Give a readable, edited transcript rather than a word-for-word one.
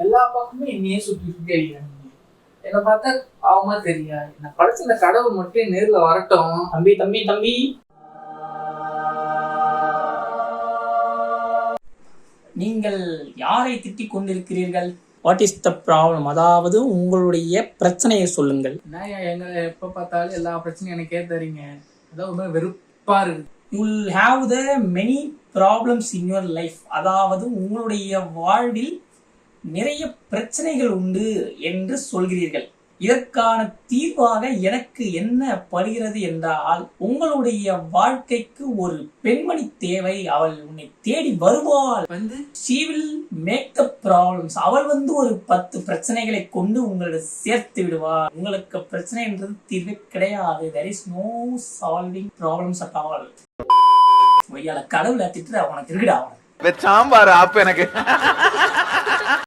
எல்லா பக்கமும் என்னையே சுத்தி சுத்தி அடிக்கிறாங்க. என்னை பார்த்தா பாவமா தெரியா? என்ன படைச்ச இந்த கடவுள் மட்டும் நேர்ல வரட்டும். தம்பி தம்பி தம்பி, நீங்கள் யாரை திட்டிக் கொண்டிருக்கிறீர்கள்? What is the problem? அதாவது உங்களுடைய பிரச்சனையை சொல்லுங்கள். என்ன எங்க எப்ப பார்த்தாலும் எல்லா பிரச்சனையும் எனக்கே தரீங்க. அதான் ரொம்ப வெறுப்பா இருக்கு. You will have the many problems in your life. அதாவது உங்களுடைய வாழ்வில் நிறைய பிரச்சனைகள் உண்டு என்று சொல்கிறீர்கள். இதற்கான தீர்வாக எனக்கு என்ன படுகிறது என்றால், உங்களுடைய வாழ்க்கைக்கு ஒரு பெண்மணி தேவை. அவள் உன்னை தேடி வருவாள். she will make the problems. அவள் ஒரு 10 பிரச்சனைகளை கொண்டு உங்களை சேர்த்து விடுவாள். உங்களுக்கு பிரச்சனைன்றது தீர்வே கிடையாது. there is no solving problems at all. கடவுளை திட்டுற உனக்கு இருக்குடா. சாம்பார் ஆப்பு எனக்கு